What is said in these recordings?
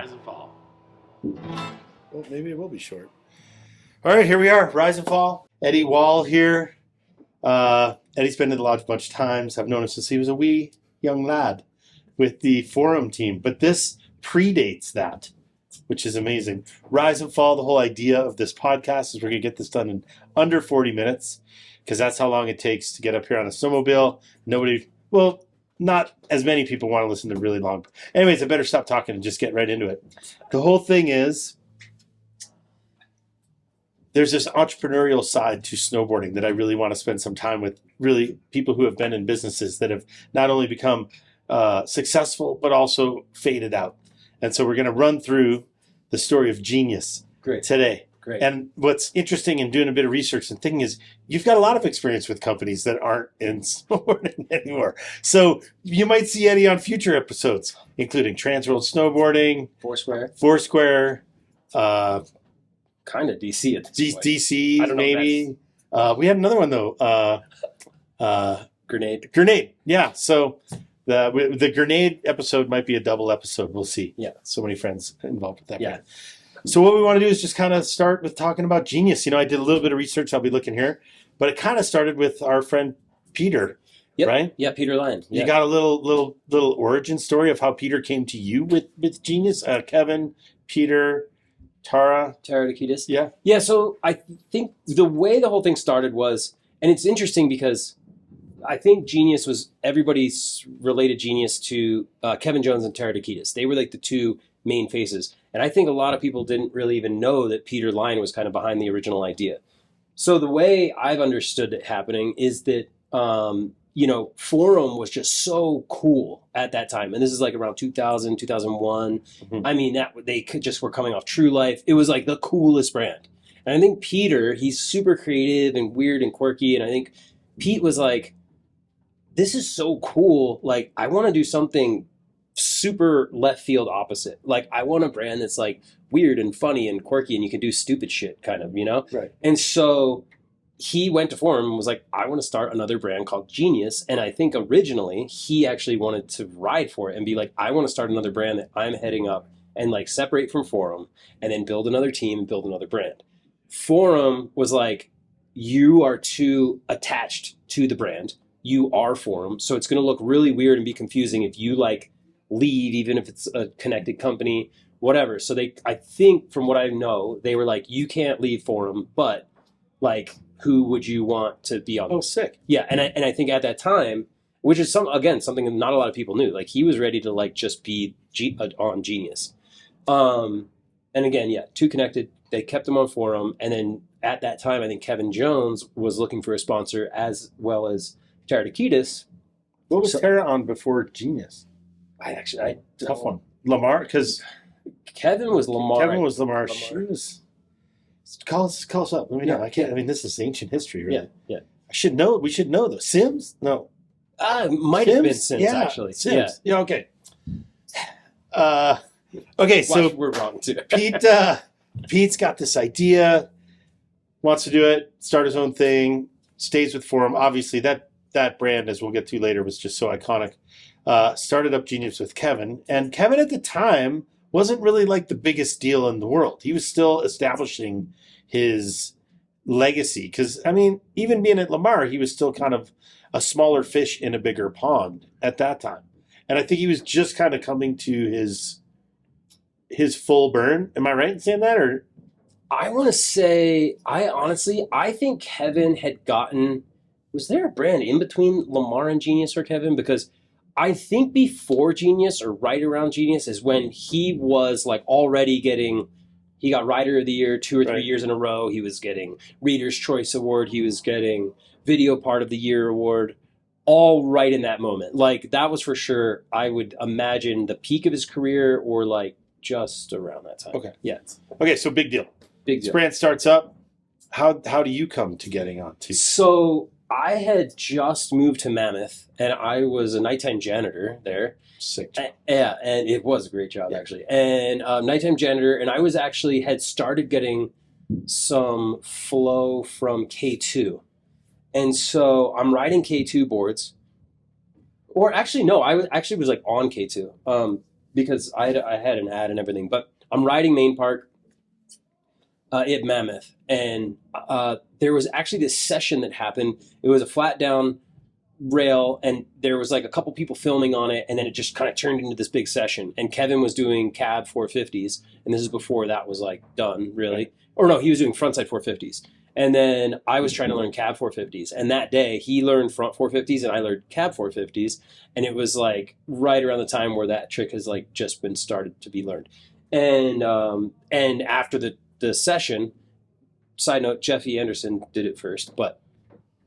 rise and fall. Well, maybe it will be short. All right, here we are. Rise and fall. Eddie Wall here. Eddie's been in the lodge a bunch of times. I've known him since he was a wee young lad with the forum team. But this predates that, which is amazing. Rise and fall, the whole idea of this podcast is we're going to get this done in under 40 minutes because that's how long it takes to get up here on a snowmobile. Not as many people want to listen to really long. Anyways, I better stop talking and just get right into it. The whole thing is there's this entrepreneurial side to snowboarding that I really want to spend some time with, really people who have been in businesses that have not only become successful, but also faded out. And so we're going to run through the story of Jeenyus today. Great. And what's interesting in doing a bit of research and thinking is you've got a lot of experience with companies that aren't in snowboarding anymore. So you might see Eddie on future episodes, including Transworld Snowboarding, Foursquare, kind of DC at this point. DC, I don't know maybe. We had another one, though. Grenade. Yeah. So the Grenade episode might be a double episode. We'll see. Yeah. So many friends involved with that. Yeah. Band. So what we want to do is just kind of start with talking about Jeenyus. You know, I did a little bit of research. I'll be looking here. But it kind of started with our friend Peter, right? Yeah, Peter Lyon. Yeah. You got a little origin story of how Peter came to you with Jeenyus? Kevin, Peter, Tara Takitis. Yeah. Yeah, so I think the way the whole thing started was, and it's interesting because I think Jeenyus was, everybody's related Jeenyus to Kevin Jones and Tara Takitis. They were like the two main faces. And I think a lot of people didn't really even know that Peter Lyon was kind of behind the original idea. So the way I've understood it happening is that, Forum was just so cool at that time. And this is like around 2000, 2001. Mm-hmm. I mean, they just were coming off True Life. It was like the coolest brand. And I think Peter, he's super creative and weird and quirky. And I think Pete was like, this is so cool. Like, I want to do something super left field opposite. Like, I want a brand that's like weird and funny and quirky and you can do stupid shit kind of, Right. And so he went to Forum and was like, I want to start another brand called Jeenyus. And I think originally he actually wanted to ride for it and be like, I want to start another brand that I'm heading up and like separate from Forum and then build another team and build another brand. Forum was like, you are too attached to the brand. You are Forum. So it's going to look really weird and be confusing if you like leave, even if it's a connected company, whatever. So I think from what I know, they were like, you can't leave Forum, but like, who would you want to be on? Oh, sick. Yeah. And I think at that time, which is something that not a lot of people knew, like he was ready to like just be on Jeenyus. And again, yeah, too connected. They kept him on Forum. And then at that time, I think Kevin Jones was looking for a sponsor as well as Tara Takitis. What was Tara on before Jeenyus? Tough one. Lamar, because Kevin was Lamar. She was. Call us up. Let me know. I can't. I mean, this is ancient history, really. Yeah. I should know. We should know though. Sims? No. Might have been Sims actually. Sims. Yeah. Okay. Okay. So we're wrong too. Pete's got this idea, wants to do it, start his own thing, stays with Forum. Obviously, that brand, as we'll get to later, was just so iconic. Started up Jeenyus with Kevin. And Kevin at the time wasn't really like the biggest deal in the world. He was still establishing his legacy. Because, I mean, even being at Lamar, he was still kind of a smaller fish in a bigger pond at that time. And I think he was just kind of coming to his full burn. Am I right in saying that? Or I want to say, I think Kevin had gotten, was there a brand in between Lamar and Jeenyus or Kevin? Because I think before Jeenyus or right around Jeenyus is when he was like already he got Rider of the Year 2 or 3 years in a row. He was getting Reader's Choice Award. He was getting Video Part of the Year Award, all right in that moment. Like that was for sure, I would imagine, the peak of his career or like just around that time. Okay. Yeah. Okay, so big deal. Big deal. This brand starts up. How do you come to getting on to? So I had just moved to Mammoth, and I was a nighttime janitor there. Sick. Yeah, and it was a great job, actually. And nighttime janitor, and I was had started getting some flow from K2. And so I'm riding K2 boards. Or actually, no, I was like on K2. because I had an ad and everything, but I'm riding Main Park at Mammoth, and there was actually this session that happened. It was a flat down rail, and there was like a couple people filming on it, and then it just kind of turned into this big session. And Kevin was doing cab 450s, and this is before that was like done really, or no, he was doing frontside 450s. And then I was trying to learn cab 450s. And that day he learned front 450s and I learned cab 450s. And it was like right around the time where that trick has like just been started to be learned. And after the session, side note, Jeffy Anderson did it first, but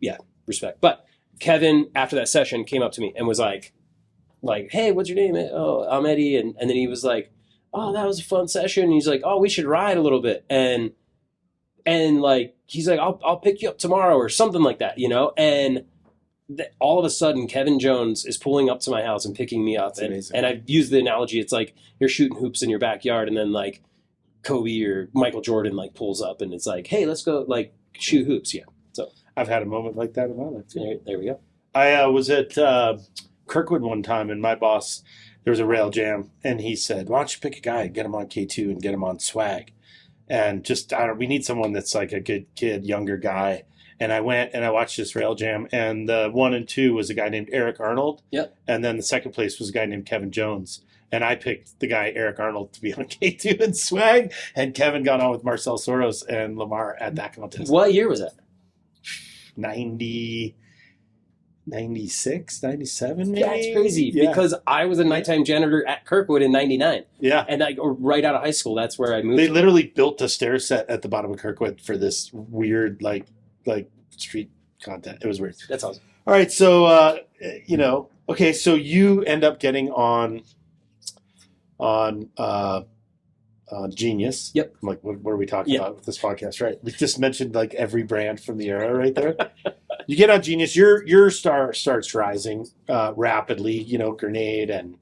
yeah, respect. But Kevin, after that session, came up to me and was like, hey, what's your name? Oh, I'm Eddie. And then he was like, oh, that was a fun session. And he's like, oh, we should ride a little bit. And like, he's like, I'll pick you up tomorrow or something like that, you know? And all of a sudden, Kevin Jones is pulling up to my house and picking me up. And I've used the analogy, it's like you're shooting hoops in your backyard and then like Kobe or Michael Jordan like pulls up and it's like, hey, let's go like shoot hoops. Yeah. So I've had a moment like that in my life. There we go. I was at Kirkwood one time and my boss, there was a rail jam and he said, why don't you pick a guy and get him on K2 and get him on swag? And just, we need someone that's like a good kid, younger guy. And I went and I watched this rail jam, and the 1 and 2 was a guy named Eric Arnold. Yep. And then the second place was a guy named Kevin Jones. And I picked the guy, Eric Arnold, to be on K2 and swag. And Kevin got on with Marcel Soros and Lamar at that contest. What year was that? 96, 97 maybe? That's crazy because I was a nighttime janitor at Kirkwood in 99. Yeah. And right out of high school, that's where I moved. They literally built a stair set at the bottom of Kirkwood for this weird, like street content. It was weird. That's awesome. All right. So, okay. So you end up getting on Jeenyus. Yep. I'm like, what are we talking about with this podcast? Right. We just mentioned like every brand from the era right there. You get on Jeenyus, your star starts rising rapidly, Grenade and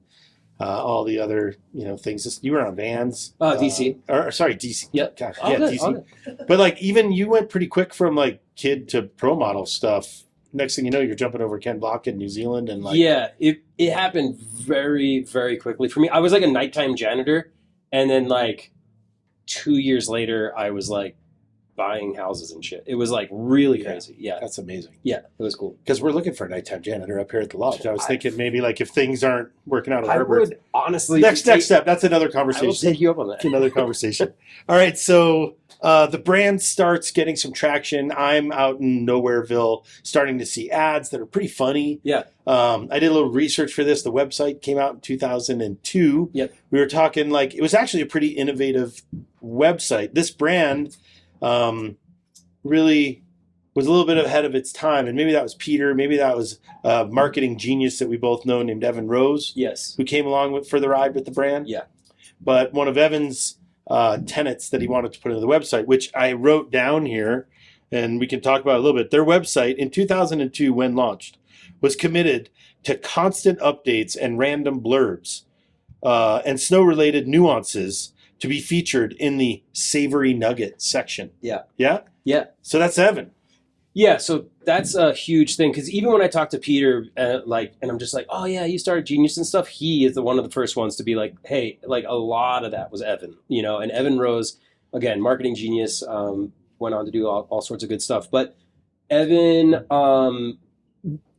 all the other, things. You were on Vans. DC. DC. Yep. Gosh, DC. But like even you went pretty quick from like kid to pro model stuff. Next thing you know, you're jumping over Ken Block in New Zealand and like. Yeah, it happened very, very quickly for me. I was like a nighttime janitor, and then like 2 years later, I was like buying houses and shit. It was like really crazy. Yeah. That's amazing. Yeah, it was cool. Because we're looking for a nighttime janitor up here at the lodge. I was thinking maybe like if things aren't working out at I Arbor. would honestly. Next step. That's another conversation. I will take you up on that. That's another conversation. All right. So the brand starts getting some traction. I'm out in Nowhereville starting to see ads that are pretty funny. Yeah. I did a little research for this. The website came out in 2002. Yep. We were talking like it was actually a pretty innovative website. This brand really was a little bit ahead of its time. And maybe that was Peter. Maybe that was a marketing genius that we both know named Evan Rose. Yes. Who came along for the ride with the brand. Yeah. But one of Evan's tenets that he wanted to put into the website, which I wrote down here, and we can talk about it a little bit. Their website in 2002, when launched, was committed to constant updates and random blurbs and snow-related nuances to be featured in the Savory Nugget section. Yeah. Yeah? Yeah. So that's Evan. Yeah, so that's a huge thing because even when I talk to Peter, and I'm just like, oh yeah, you started Jeenyus and stuff. He is one of the first ones to be like, hey, like a lot of that was Evan, And Evan Rose, again, marketing genius, went on to do all sorts of good stuff. But Evan, and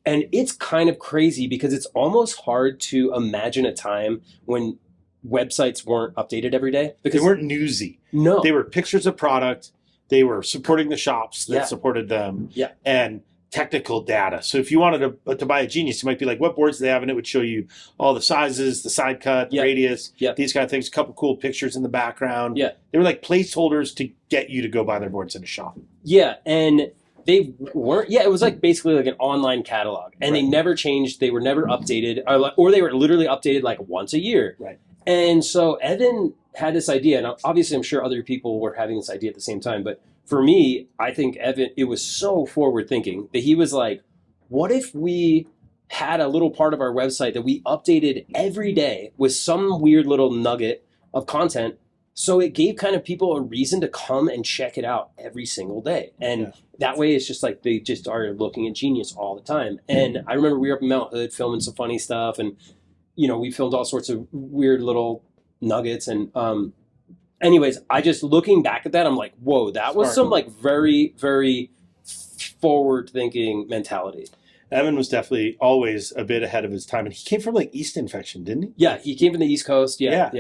it's kind of crazy because it's almost hard to imagine a time when websites weren't updated every day because they weren't newsy. No, they were pictures of product. They were supporting the shops that supported them. Yeah. And technical data. So if you wanted to buy a Jeenyus, you might be like, what boards do they have? And it would show you all the sizes, the side cut, radius, these kind of things, a couple cool pictures in the background. Yeah. They were like placeholders to get you to go buy their boards in a shop. Yeah. And they weren't, it was like basically like an online catalog. And they never changed. They were never updated or they were literally updated like once a year. Right. And so Evan had this idea, and obviously I'm sure other people were having this idea at the same time, but for me, I think Evan, it was so forward thinking that he was like, what if we had a little part of our website that we updated every day with some weird little nugget of content, so it gave kind of people a reason to come and check it out every single day. And that way it's just like they just are looking at Jeenyus all the time. And I remember we were up in Mount Hood filming some funny stuff, and we filmed all sorts of weird little nuggets. And anyways, I just looking back at that, I'm like, whoa, that was some like very, very forward thinking mentality. Evan was definitely always a bit ahead of his time. And he came from like yeast infection, didn't he? Yeah, he came from the East Coast. Yeah.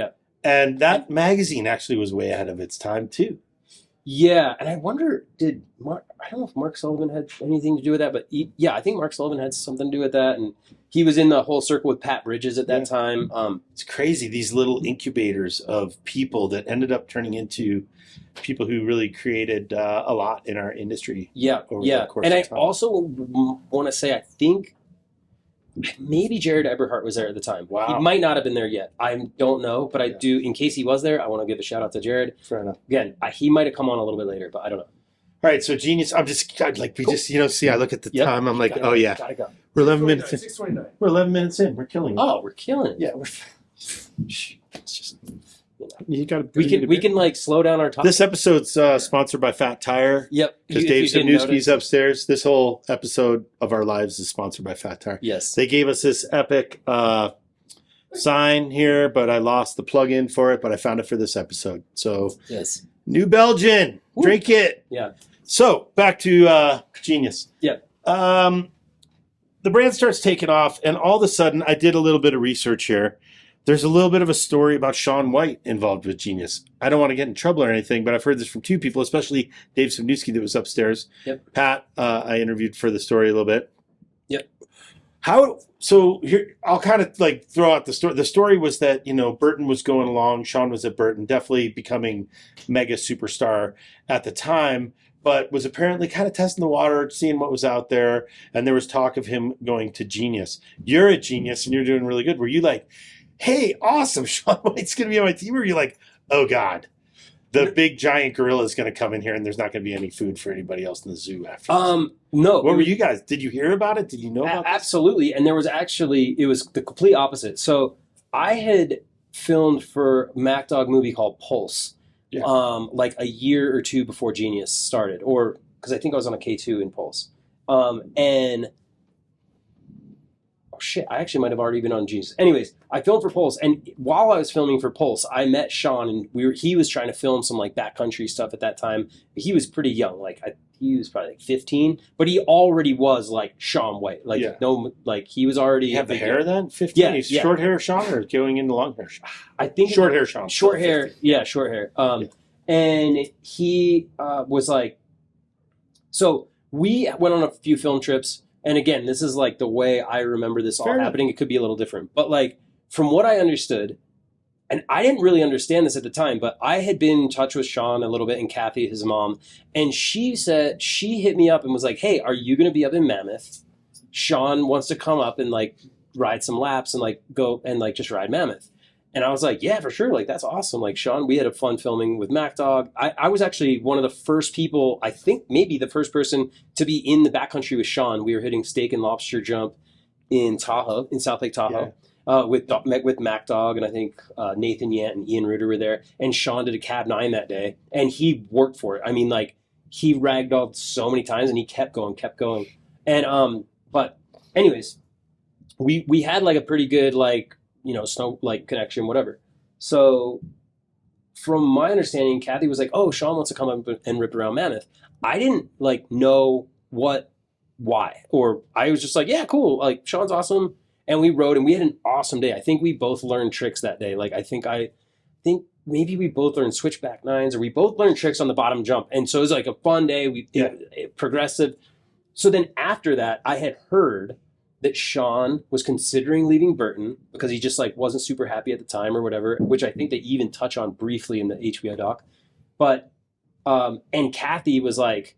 And that magazine actually was way ahead of its time too. Yeah, and I wonder, I don't know if Mark Sullivan had anything to do with that, but I think Mark Sullivan had something to do with that, and he was in the whole circle with Pat Bridges at that time. It's crazy, these little incubators of people that ended up turning into people who really created a lot in our industry. Over the course and of I time. also want to say, I think maybe Jared Eberhardt was there at the time. Wow. He might not have been there yet. I don't know, but I do. In case he was there, I want to give a shout out to Jared. Fair enough. Again, he might have come on a little bit later, but I don't know. All right, so Jeenyus, I look at the time, I'm like, Gotta go. We're 11 minutes in. 6:29. We're 11 minutes in. We're killing it. Oh, we're killing it. Yeah, it's just you got to. We can like slow down our talk. This episode's sponsored by Fat Tire. Yep. Because If Dave you didn't Samnewski's notice. upstairs. This whole episode of our lives is sponsored by Fat Tire. Yes. They gave us this epic sign here, but I lost the plug-in for it, but I found it for this episode. So, Yes. New Belgian, Woo. drink it. Yeah. So, back to Jeenyus. Yeah. The brand starts taking off, and all of a sudden, I did a little bit of research here. There's a little bit of a story about Shaun White involved with Jeenyus. I don't want to get in trouble or anything, but I've heard this from two people, especially Dave Samnewski that was upstairs. Yep. Pat, I interviewed for the story a little bit. Yep. So here, I'll kind of like throw out the story. The story was that, Burton was going along. Shaun was at Burton, definitely becoming mega superstar at the time, but was apparently kind of testing the water, seeing what was out there. And there was talk of him going to Jeenyus. You're at Jeenyus and you're doing really good. Were you like, hey, awesome, Shaun White's going to be on my team? Or are you like, oh God, the big giant gorilla is going to come in here and there's not going to be any food for anybody else in the zoo after this? No. What were you guys? Did you hear about it? Did you know about this? Absolutely. And there was actually, it was the complete opposite. So I had filmed for a MacDog movie called Pulse, Yeah. like a year or two before Jeenyus started, or because I think I was on a K2 in Pulse. I actually might have already been on Jeenyus. Anyways, I filmed for Pulse, and while I was filming for Pulse, I met Shaun, and he was trying to film some like backcountry stuff at that time. He was pretty young, he was probably like 15, but he already was like Shaun White, he was already. You have the big hair guy. then? 15? Yeah, He's yeah. short hair Shaun or going into long hair Shaun? I think Short hair Shaun. Short hair, 15. yeah, short hair. And he was like, so we went on a few film trips. And again, this is like the way I remember this all Fair enough. happening. It could be a little different. But like, from what I understood, and I didn't really understand this at the time, but I had been in touch with Shaun a little bit and Kathy, his mom. And she said, she hit me up and was like, hey, are you going to be up in Mammoth? Shaun wants to come up and like ride some laps and like go and like just ride Mammoth. And I was like, yeah, for sure. Like, that's awesome. Like, Shaun, we had a fun filming with MacDog. I was actually one of the first people, I think maybe the first person to be in the backcountry with Shaun. We were hitting steak and lobster jump in Tahoe, in South Lake Tahoe, with MacDog. And I think Nathan Yant and Ian Reuter were there. And Shaun did a Cab 9 that day. And he worked for it. I mean, like, he ragdolled so many times and he kept going. And, but anyways, we had like a pretty good, like, snow like connection, whatever. So from my understanding, Kathy was like, oh, Shaun wants to come up and rip around Mammoth. I didn't like know why, or I was just like, yeah, cool. Like, Shaun's awesome. And we rode and we had an awesome day. I think we both learned tricks that day. Like, I think maybe we both learned switchback nines, or we both learned tricks on the bottom jump. And so it was like a fun day. Progressive. So then after that, I had heard that Shaun was considering leaving Burton because he just like wasn't super happy at the time or whatever, which I think they even touch on briefly in the HBO doc. But, and Kathy was like,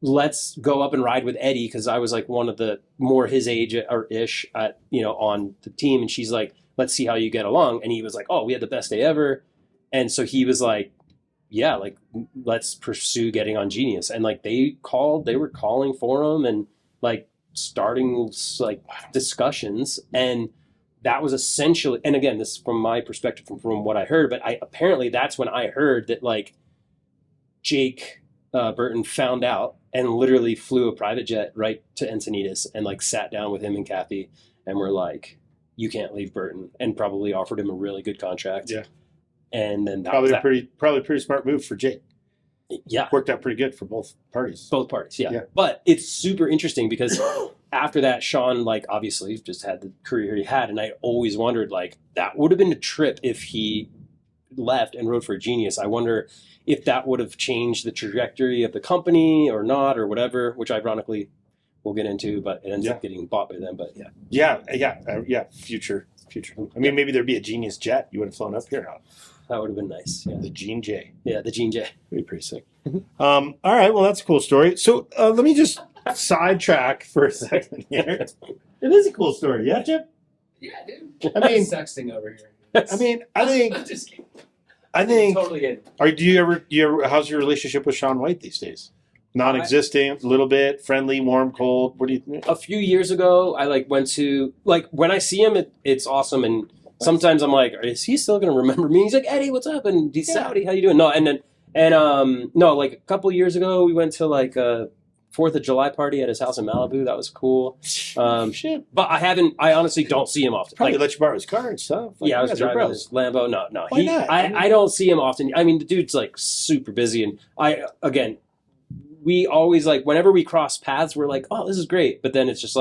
let's go up and ride with Eddie. Cause I was like one of the more his age or ish at, on the team. And she's like, let's see how you get along. And he was like, oh, we had the best day ever. And so he was like, yeah, like let's pursue getting on Jeenyus. And like they were calling for him and like, starting like discussions, and that was essentially, and again, this from my perspective from what I heard, but apparently that's when I heard that like Jake Burton found out and literally flew a private jet right to Encinitas and like sat down with him and Kathy and were like, you can't leave Burton, and probably offered him a really good contract. Yeah. And then that Probably was a pretty smart move for Jake. yeah. Worked out pretty good for both parties. Both parties, yeah. Yeah. But it's super interesting because after that, Shaun, like, obviously just had the career he had. And I always wondered, like, that would have been a trip if he left and rode for Jeenyus. I wonder if that would have changed the trajectory of the company or not or whatever, which ironically we'll get into, but it ends up getting bought by them. But yeah. Future. I mean, maybe there'd be a Jeenyus jet. You would have flown up here. That would have been nice. Yeah. The Gene J. Yeah, the Gene J. That'd be pretty sick. All right, well, that's a cool story. So let me just sidetrack for a second here. It is a cool story, yeah, Jeff? Yeah, dude. I mean, sexting over here. I mean, I think, Just kidding. Totally in. do you ever, how's your relationship with Shaun White these days? Non-existent, a little bit, friendly, warm, cold. What do you think? A few years ago, I went to, when I see him, it's awesome. And sometimes I'm like, is he still going to remember me? He's like, Eddie, what's up? And he's Saudi, how you doing? No, a couple years ago, we went to a 4th of July party at his house in Malibu. That was cool. Shit. But I honestly don't see him often. Probably let you borrow his car and stuff. I was driving his Lambo. No. Why not? I don't see him often. I mean, the dude's super busy. And we always whenever we cross paths, we're like, oh, this is great. But then it's just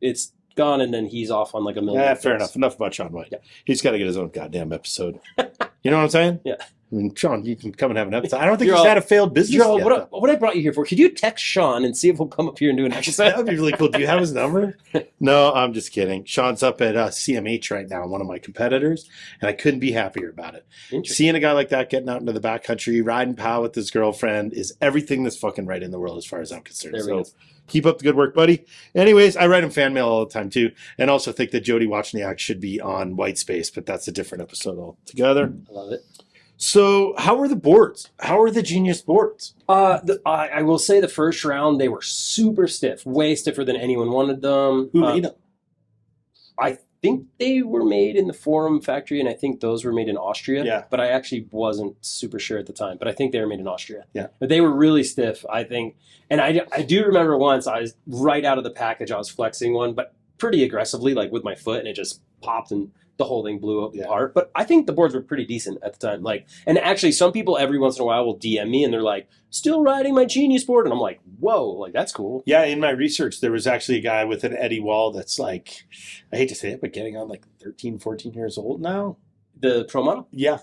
it's gone, and then he's off on a million. Yeah, fair enough. Enough about Shaun White. Yeah. He's got to get his own goddamn episode. You know what I'm saying? Yeah. I mean, Shaun, you can come and have an episode. I don't think he's had a failed business yet. What I brought you here for? Could you text Shaun and see if he'll come up here and do an episode? That would be really cool. Do you have his number? No, I'm just kidding. Shaun's up at CMH right now, one of my competitors, and I couldn't be happier about it. Seeing a guy like that getting out into the backcountry, riding POW with his girlfriend is everything that's fucking right in the world as far as I'm concerned. So keep up the good work, buddy. Anyways, I write him fan mail all the time too, and also think that Jody Wozniak should be on White Space, but that's a different episode altogether. I love it. So how are the boards? How are the Jeenyus boards? I will say the first round, they were super stiff, way stiffer than anyone wanted them. Who made them? I think they were made in the Forum factory, and I think those were made in Austria. Yeah. But I actually wasn't super sure at the time, but I think they were made in Austria. Yeah. But they were really stiff, I think. And I do remember once I was right out of the package, I was flexing one, but pretty aggressively, with my foot, and it just popped and the whole thing blew up apart. But I think the boards were pretty decent at the time. And actually some people every once in a while will DM me and they're like, still riding my Jeenyus board. And I'm like, whoa, that's cool. Yeah, in my research, there was actually a guy with an Eddie Wall that's I hate to say it, but getting on 13, 14 years old now. The Pro model? Yeah.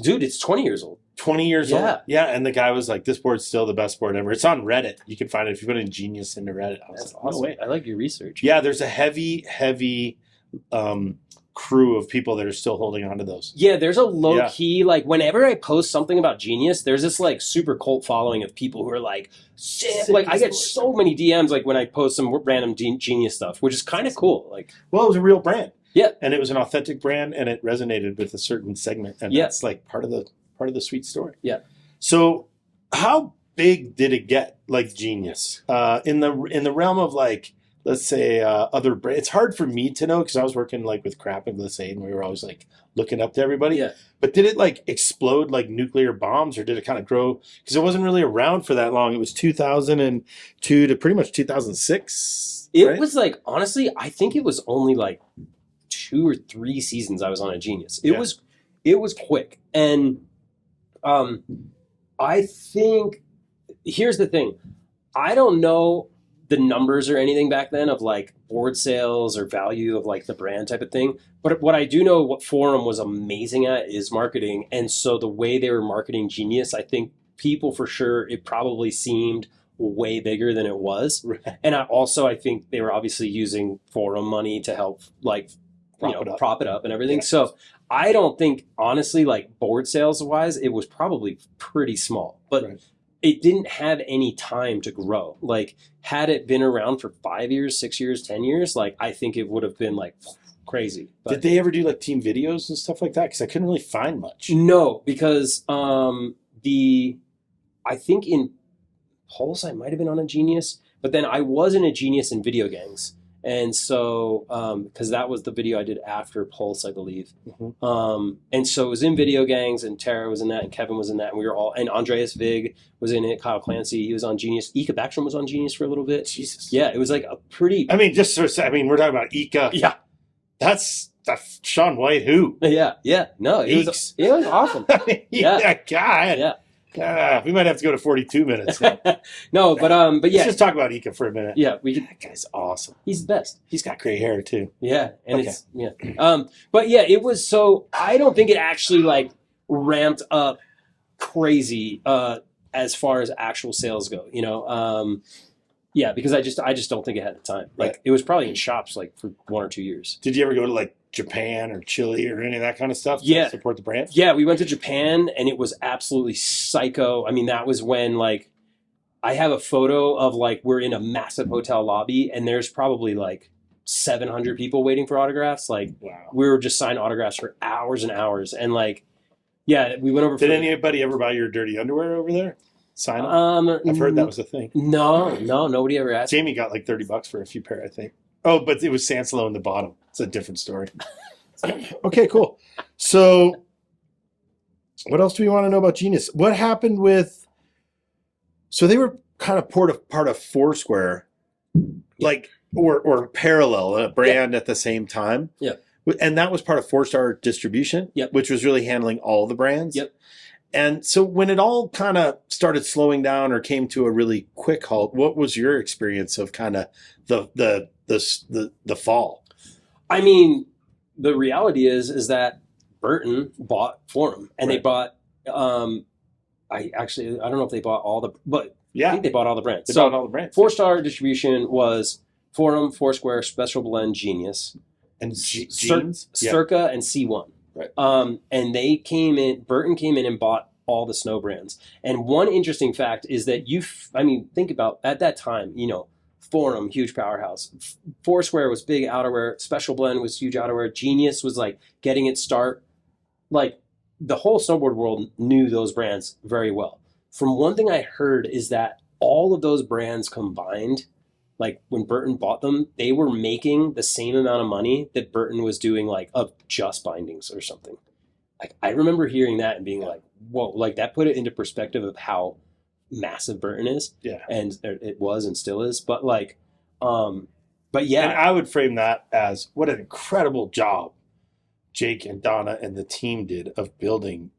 Dude, it's 20 years old. 20 years old. Yeah, and the guy was like, this board's still the best board ever. It's on Reddit. You can find it if you put in Jeenyus into Reddit. That's awesome. No way. I like your research. Yeah, there's a heavy crew of people that are still holding on to those. Yeah, there's a low key, whenever I post something about Jeenyus, there's this super cult following of people who are sick. I get so many DMs when I post some random Jeenyus stuff, which is kind of cool. Well, it was a real brand. Yeah. And it was an authentic brand, and it resonated with a certain segment. And that's part of the sweet story. Yeah. So how big did it get, Jeenyus? In the realm of let's say other brands. It's hard for me to know because I was working with Crap and Glissade, and we were always looking up to everybody. Yeah. But did it explode like nuclear bombs, or did it kind of grow? Because it wasn't really around for that long. It was 2002 to pretty much 2006. It was honestly, I think it was only 2 or 3 seasons I was on a Jeenyus. It was quick. And I think here's the thing. I don't know the numbers or anything back then of board sales or value of the brand type of thing. But what I do know, what Forum was amazing at is marketing. And so the way they were marketing Jeenyus, I think people for sure, it probably seemed way bigger than it was. Right. And I think they were obviously using Forum money to help prop it up and everything. Yeah. So I don't think, honestly, board sales wise, it was probably pretty small. But it didn't have any time to grow. Had it been around for 5 years, 6 years, 10 years, I think it would have been crazy. But did they ever do team videos and stuff like that? Because I couldn't really find much. No, because I think in Pulse I might have been on a Jeenyus, but then I was in a Jeenyus in Video Gangs. And so, because that was the video I did after Pulse, I believe. Mm-hmm. And so it was in Video Gangs, and Tara was in that, and Kevin was in that, and we were all, and Andreas Vig was in it, Kyle Clancy, he was on Jeenyus. Ika Backstrom was on Jeenyus for a little bit. Jesus. Yeah, it was a pretty... we're talking about Ika. Yeah. That's Shaun White. Who? Yeah. No, it was awesome. Yeah, God. Yeah. We might have to go to 42 minutes. No, but Let's yeah, just talk about Ika for a minute. yeah, That guy's awesome. he's the best. He's got great hair too. Yeah, and Okay. it's but yeah, it was so. I don't think it actually like ramped up crazy as far as actual sales go. Yeah, because I just don't think it had the time. Like Right. it was probably in shops like for 1 or 2 years. Did you ever go to like Japan or Chile or any of that kind of stuff? Yeah. To support the brand. Yeah, we went to Japan and it was absolutely psycho. I mean, that was when like I have a photo of like we're in a massive hotel lobby and there's probably like 700 people waiting for autographs. Like Wow. we were just signing autographs for hours and hours. And like, yeah, we went over. Did anybody ever buy your dirty underwear over there? Sign them? I've heard that was a thing. No, nobody ever asked. Jamie got like $30 for a few pair, I think. Oh, but it was Sanselo in the bottom. It's a different story. Okay, cool. So what else do we want to know about Jeenyus? What happened with... So they were kind of part of Foursquare, like, or parallel, a brand at the same time. Yeah. And that was part of 4-Star Distribution, Yep. which was really handling all the brands. Yep. And so when it all kind of started slowing down or came to a really quick halt, what was your experience of kind of the fall? I mean, the reality is that Burton bought Forum and they Right. bought. I don't know if they bought all the, but I Yeah, think they bought all the brands. they So bought all the brands. 4-Star Distribution was Forum, Foursquare, Special Blend, Jeenyus, And jeans? Yeah. Circa, and C1. Right. And they came in. Burton came in and bought all the snow brands. And one interesting fact is that think about at that time, Forum, huge powerhouse. Foursquare was big outerwear. Special Blend was huge outerwear. Jeenyus was like getting its start. Like the whole snowboard world knew those brands very well. From one thing I heard is that all of those brands combined, like when Burton bought them, they were making the same amount of money that Burton was doing like of just bindings or something. Like I remember hearing that and being like, whoa, like that put it into perspective of how massive Burton is. Yeah. And it was and still is. But like, but yeah. And I would frame that as what an incredible job Jake and Donna and the team did of building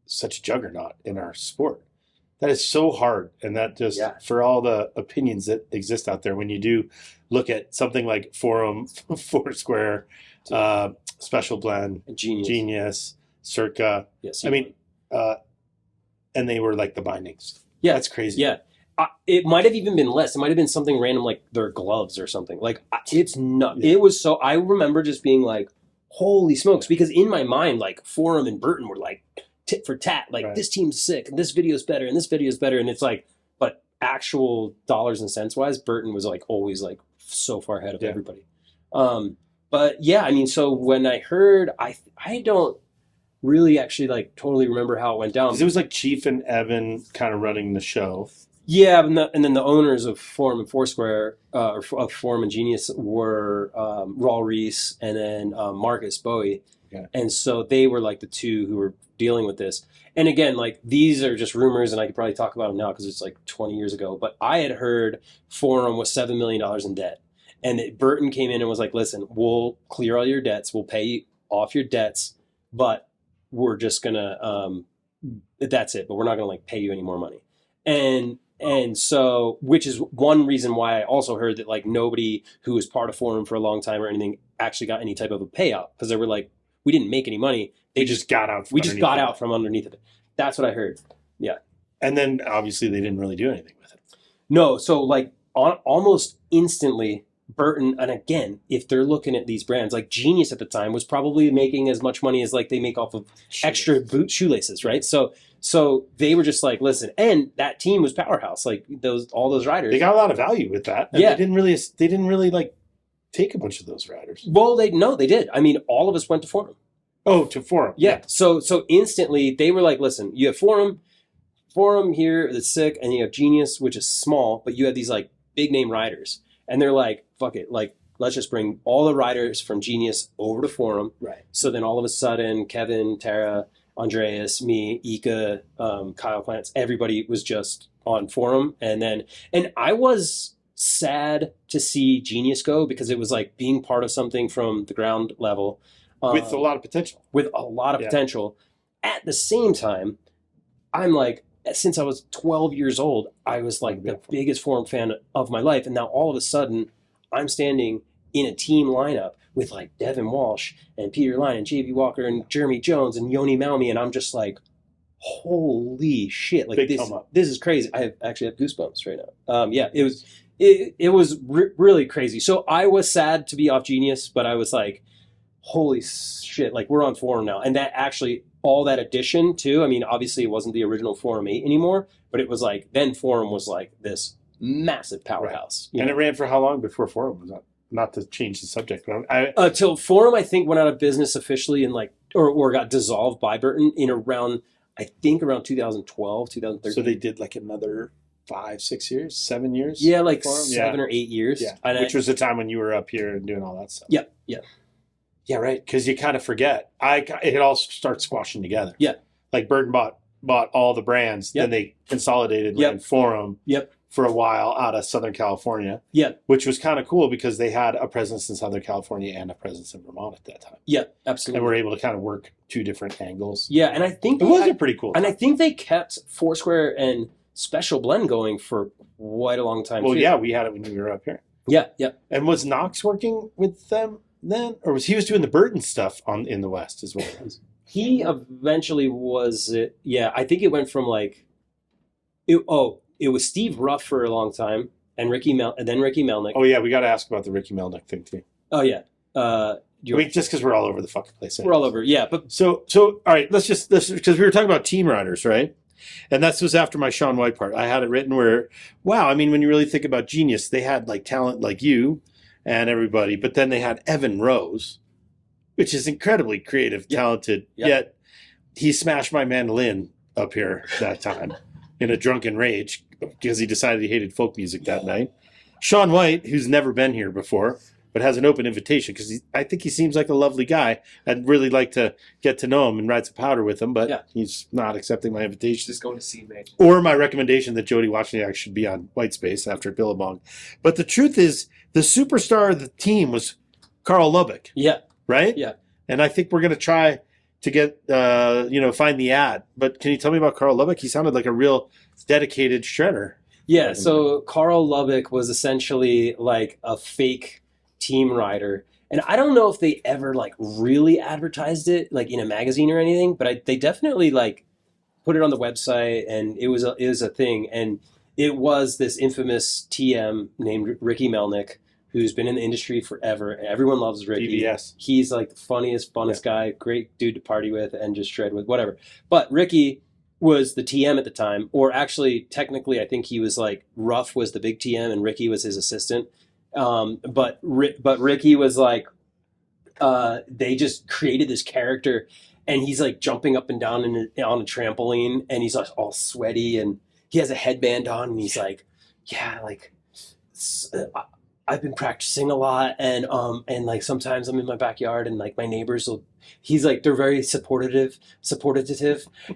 such a juggernaut in our sport. That is so hard. And that just, for all the opinions that exist out there, when you do look at something like Forum, Foursquare, Special Blend, Jeenyus, Circa. Yes. I mean, and they were like the bindings. Yeah. That's crazy. Yeah. It might have even been less. It might have been something random like their gloves or something. Like it's not. Yeah. It was so. I remember just being like, "Holy smokes!" Because in my mind, like Forum and Burton were like tit for tat. Like Right. this team's sick, and this video's better, and this video's better, and it's like, but actual dollars and cents wise, Burton was like always like so far ahead of everybody. But yeah, I mean, so when I heard, I don't really actually like totally remember how it went down. 'Cause it was like Chief and Evan kind of running the show. Yeah, and then the owners of Forum and Foursquare, or of Forum and Jeenyus were Raul Reese and then Marcus Bowie. Yeah. And so they were like the two who were dealing with this. And again, like these are just rumors and I could probably talk about them now because it's like 20 years ago. But I had heard Forum was $7 million in debt. And Burton came in and was like, listen, we'll clear all your debts. We'll pay you off your debts. But we're just going to, that's it. But we're not going to like pay you any more money. And so, which is one reason why I also heard that like nobody who was part of Forum for a long time or anything actually got any type of a payout because they were like, we didn't make any money. They just got out. We just got out from underneath of it. That's what I heard. Yeah. And then obviously they didn't really do anything with it. No. So like almost instantly, Burton, and again, if they're looking at these brands, like Jeenyus at the time was probably making as much money as like they make off of extra boot shoelaces, right? So they were just like, listen, and that team was powerhouse, like all those riders. They got a lot of value with that. And Yeah. They didn't really like take a bunch of those riders. Well, they did. I mean, all of us went to Forum. Oh, to Forum. Yeah. So instantly they were like, listen, you have Forum here that's sick, and you have Jeenyus, which is small, but you have these like big name riders. And they're like, fuck it, like let's just bring all the riders from Jeenyus over to Forum. Right. So then all of a sudden, Kevin, Tara, Andreas, me, Ika, Kyle Plants, everybody was just on Forum. And I was sad to see Jeenyus go because it was like being part of something from the ground level. With a lot of potential. With a lot of Yeah. potential. At the same time, I'm like, since I was 12 years old, I was like the biggest Forum fan of my life. And now all of a sudden, I'm standing in a team lineup with like Devin Walsh and Peter Line and JV Walker and Jeremy Jones and Yoni Malmi. And I'm just like, holy shit. Like this is crazy. I actually have goosebumps right now. Yeah, it was really crazy. So I was sad to be off Jeenyus, but I was like, holy shit, like we're on Forum now. And that actually, all that addition too, I mean, obviously it wasn't the original Forum 8 anymore, but it was like, then Forum was like this massive powerhouse. Right. And it ran for how long before Forum was up? Not to change the subject, but till Forum, I think, went out of business officially in like, or got dissolved by Burton in around 2012, 2013. So they did like another 5, 6 years, 7 years? Yeah, like Forum? 7 or 8 years. Yeah, which was the time when you were up here and doing all that stuff. Yeah, yeah. Yeah, right. Because you kind of forget. It all starts squashing together. Yeah. Like Burton bought all the brands, then they consolidated in Forum for a while out of Southern California. Yeah. Which was kind of cool because they had a presence in Southern California and a presence in Vermont at that time. Yeah, absolutely. And were able to kind of work two different angles. Yeah, and I think it was a pretty cool time. And I think they kept Foursquare and Special Blend going for quite a long time. Well, too. yeah, we had it when we were up here. Yeah, yeah. And was Knox working with them then? Or was doing the Burton stuff in the West as well? He eventually was, yeah, I think it went from like, it was Steve Ruff for a long time, and then Ricky Melnick. Oh yeah, we got to ask about the Ricky Melnick thing too. Oh yeah, just because we're all over the fucking place. We're all over, yeah. But so all right, let's because we were talking about team riders, right? And that was after my Shaun White part. I had it written where, wow, I mean, when you really think about Jeenyus, they had like talent like you and everybody, but then they had Evan Rose, which is incredibly creative, talented. Yet he smashed my mandolin up here that time in a drunken rage because he decided he hated folk music that night. Shaun White, who's never been here before, but has an open invitation because I think he seems like a lovely guy. I'd really like to get to know him and ride some powder with him, but he's not accepting my invitation. Just going to see me. Or my recommendation that Jody Wozniak should be on White Space after Billabong. But the truth is, the superstar of the team was Carl Lubbock. Yeah. Right? Yeah. And I think we're going to try to get, find the ad. But can you tell me about Carl Lubbock? He sounded like a real dedicated shredder. Yeah, so Carl Lubbock was essentially like a fake team rider. And I don't know if they ever like really advertised it like in a magazine or anything, but they definitely like put it on the website, and it was a thing. And it was this infamous TM named Ricky Melnick, who's been in the industry forever. Everyone loves Ricky. PBS. He's like the funniest, funnest guy, great dude to party with and just shred with, whatever. But Ricky was the TM at the time, or actually, technically, I think he was like, Ruff was the big TM and Ricky was his assistant. But Ricky was like, they just created this character, and he's like jumping up and down on a trampoline, and he's like all sweaty, and he has a headband on, and he's like, yeah, like I've been practicing a lot, and like sometimes I'm in my backyard, and like my neighbors will. He's like, they're very supportive,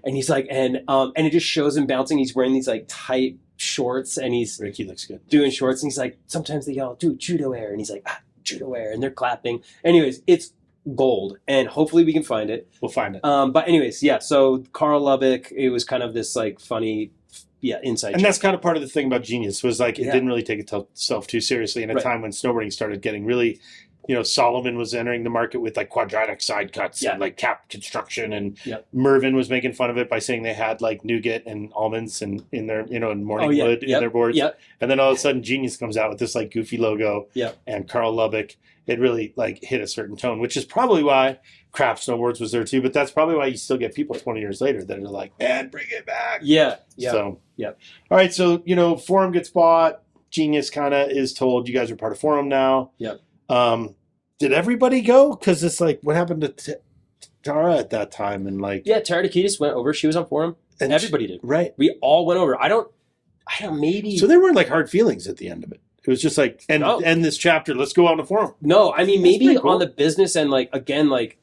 and he's like, and it just shows him bouncing. He's wearing these like tight shorts, and Ricky looks good doing shorts, and he's like, sometimes they yell, "Dude, judo air," and he's like, judo air, and they're clapping. Anyways, it's gold, and hopefully we can find it. We'll find it. But anyways, yeah. So Carl Lubbock, it was kind of this like funny, inside. And that's kind of part of the thing about Jeenyus was like it didn't really take itself too seriously in a time when snowboarding started getting really. Solomon was entering the market with like quadratic side cuts and like cap construction, and Mervyn was making fun of it by saying they had like nougat and almonds in their, and morning wood in their boards. And then all of a sudden Jeenyus comes out with this like goofy logo and Carl Lubbock. It really like hit a certain tone, which is probably why Craft Snowboards was there too. But that's probably why you still get people 20 years later that are like, man, bring it back. Yeah. So, all right. So, Forum gets bought. Jeenyus kind of is told you guys are part of Forum now. Did everybody go? Because it's like, what happened to Tara at that time? And like, Tara Takitis went over. She was on Forum. And everybody did. Right. We all went over. I don't maybe. So there weren't like hard feelings at the end of it. It was just like, end this chapter. Let's go on the Forum. No, I mean, maybe cool. On the business and like, again, like,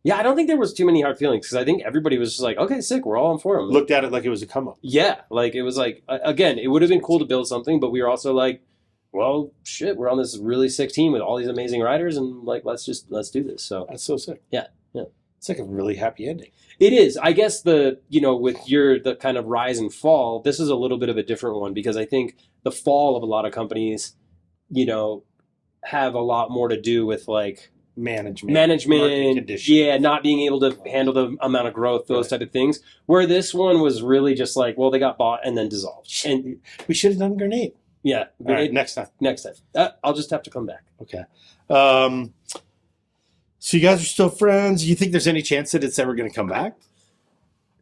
I don't think there was too many hard feelings because I think everybody was just like, okay, sick, we're all on Forum. Looked at it like it was a come up. Yeah, like it was like, again, it would have been cool to build something, but we were also like, well, shit, we're on this really sick team with all these amazing riders, and like, let's do this. So That's so sick. Yeah. It's like a really happy ending. it is. I guess with the kind of rise and fall, this is a little bit of a different one because I think the fall of a lot of companies, have a lot more to do with like Management, management, conditions. not being able to handle the amount of growth, those type of things. Where this one was really just like, well, they got bought and then dissolved. And We should have done Grenade. yeah, All right, next time. next time. I'll just have to come back. Okay. So you guys are still friends. You think there's any chance that it's ever going to come back?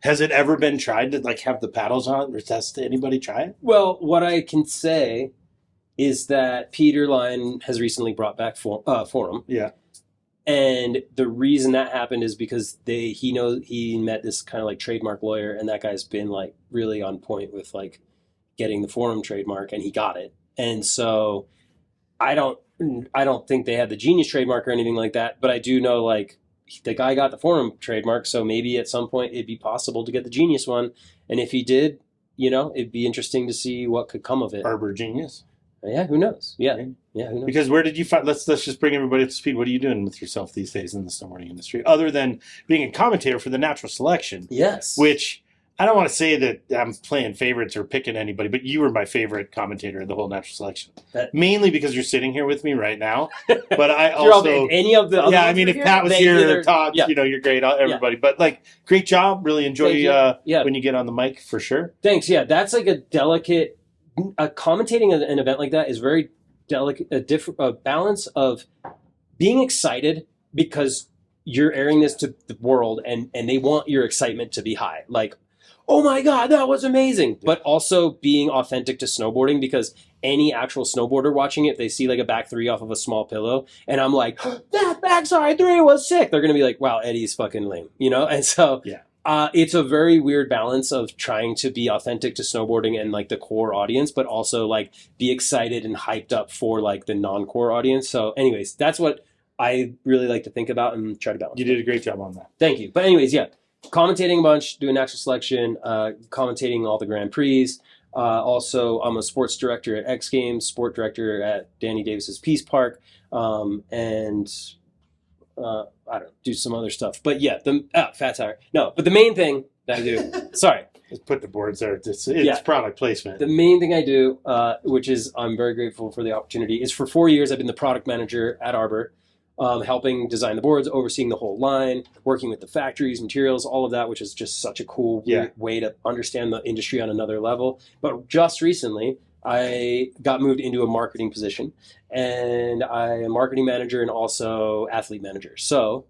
Has it ever been tried to like have the paddles on or test? Anybody try it? Well, what I can say is that Peter Line has recently brought back Forum. Yeah. And the reason that happened is because he met this kind of like trademark lawyer, and that guy's been like really on point with like getting the Forum trademark, and he got it. And so I don't think they had the Jeenyus trademark or anything like that, but I do know like the guy got the Forum trademark, so maybe at some point it'd be possible to get the Jeenyus one. And if he did, it'd be interesting to see what could come of it. Arbor Genius. Yeah, who knows? Yeah, who knows? Because where did you find? Let's just bring everybody up to speed. What are you doing with yourself these days in the snowboarding industry, other than being a commentator for the Natural Selection? Yes. Which I don't want to say that I'm playing favorites or picking anybody, but you were my favorite commentator of the whole Natural Selection. Mainly because you're sitting here with me right now. But I also any of the other I mean, if Pat was here or Todd, you're great, everybody. But like, great job. Really enjoy when you get on the mic for sure. Thanks. Yeah, that's like a delicate. Commentating an event like that is very delicate. A balance of being excited because you're airing this to the world, and they want your excitement to be high. Like, oh my God, that was amazing. But also being authentic to snowboarding, because any actual snowboarder watching it, they see like a back three off of a small pillow, and I'm like, that backside three was sick. They're going to be like, wow, Eddie's fucking lame, And so it's a very weird balance of trying to be authentic to snowboarding and like the core audience, but also like be excited and hyped up for like the non-core audience. So anyways, that's what I really like to think about and try to balance. You did a great job on that. Thank you. But anyways, commentating a bunch, doing Natural Selection, commentating all the Grand Prix. Also, I'm a sports director at X Games, sport director at Danny Davis's Peace Park, and I don't know, do some other stuff. But Fat Tire. No, but the main thing that I do, sorry. Just put the boards there. It's product placement. The main thing I do, which is I'm very grateful for the opportunity, is for 4 years I've been the product manager at Arbor, helping design the boards, overseeing the whole line, working with the factories, materials, all of that, which is just such a cool way to understand the industry on another level. But just recently, I got moved into a marketing position, and I am marketing manager and also athlete manager. So,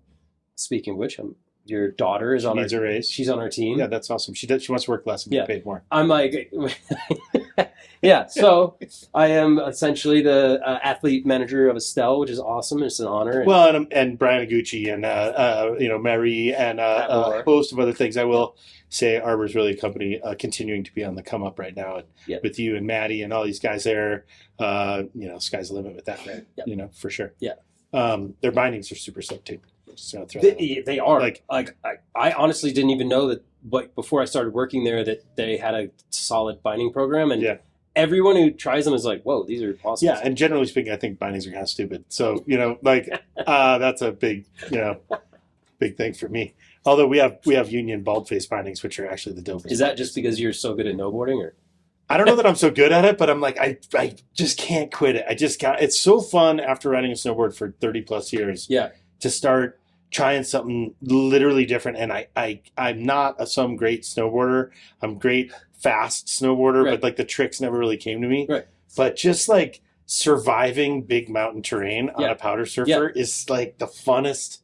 speaking of which, your daughter is needs a raise. She's on our team. Yeah, that's awesome. She wants to work less and get paid more. I'm like, so I am essentially the athlete manager of Estelle, which is awesome. It's an honor. Well, and Brian Aguchi and Mary and a host of other things. I will say Arbor is really a company continuing to be on the come up right now, with you and Maddie and all these guys there. Sky's the limit with that, right? For sure. Yeah. Their bindings are super sick too. They are like I honestly didn't even know that. But before I started working there, that they had a solid binding program, and everyone who tries them is like, "Whoa, these are awesome." Yeah, and generally speaking, I think bindings are kind of stupid. So that's a big big thing for me. Although we have Union Baldface bindings, which are actually the dopest. Is that just because you're so good at snowboarding, or? I don't know that I'm so good at it, but I'm like, I just can't quit it. It's so fun after riding a snowboard for 30 plus years. Yeah. To start trying something literally different. And I'm not some great snowboarder. I'm great fast snowboarder, but like the tricks never really came to me. Right. But just like surviving big mountain terrain on a powder surfer is like the funnest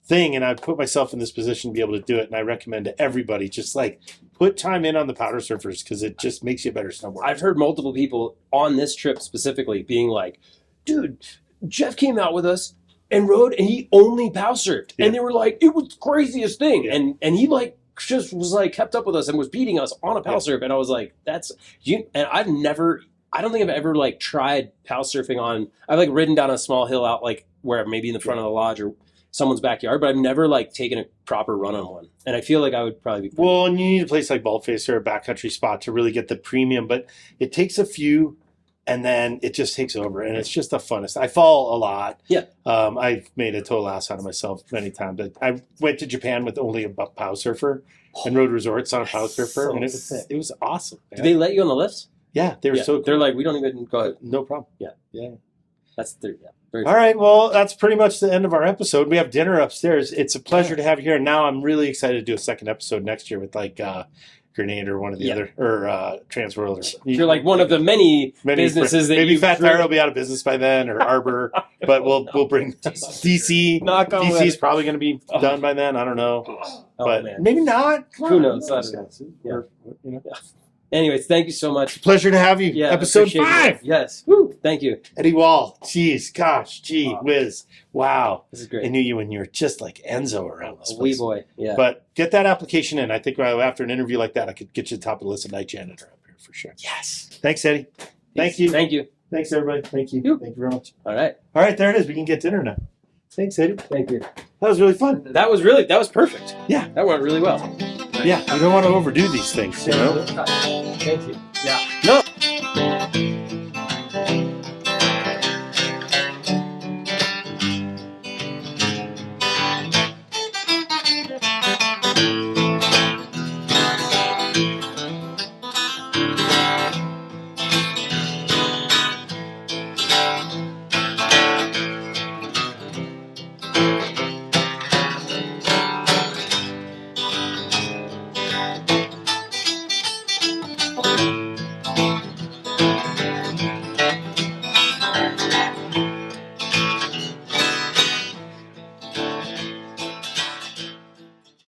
thing. And I put myself in this position to be able to do it. And I recommend to everybody, just like put time in on the powder surfers, because it just makes you a better snowboarder. I've heard multiple people on this trip specifically being like, dude, Jeff came out with us and rode, and he only pow surfed. And they were like, it was the craziest thing. Yeah. And he like just was like kept up with us and was beating us on a pow surf. And I was like, that's you. And I don't think I've ever like tried pow surfing on. I've like ridden down a small hill out like where maybe in the front of the lodge or someone's backyard, but I've never like taken a proper run on one. And I feel like I would probably be well, and you need a place like Baldface or a backcountry spot to really get the premium, but it takes a few and then it just takes over, and it's just the funnest. I fall a lot. Yeah. I've made a total ass out of myself many times. But I went to Japan with only a POW surfer and rode resorts on a POW surfer, so and sick. it was awesome. Do they let you on the lifts? Yeah, they were so cool. They're like, we don't even go ahead. No problem. Yeah. That's the very All right, well, that's pretty much the end of our episode. We have dinner upstairs. It's a pleasure to have you here. And now I'm really excited to do a second episode next year with like Grenade or one of the other, or Transworld. You're like one of the many businesses that maybe Fat Tire will be out of business by then, or Arbor, but we'll bring DC. Knock on wood. DC's probably going to be done by then. I don't know, but man. maybe not. Who knows? I don't know. Or, you know. Anyways, thank you so much. Pleasure to have you. Yeah, Episode appreciate 5. it. Yes. Woo. Thank you. Eddie Wall. Jeez, gosh, gee, whiz. Wow. This is great. I knew you when you were just like Enzo around this A wee place. boy. Yeah. But get that application in. I think after an interview like that, I could get you the top of the list of night janitor up here for sure. Yes. Thanks, Eddie. Thank you. Thank you. Thanks, everybody. Thank you. Yep. Thank you very much. All right. All right, there it is. We can get dinner now. Thanks, Eddie. Thank you. That was really fun. That was perfect. Yeah. That went really well. Yeah, you don't want to overdo these things, you know? Thank you. Yeah. No.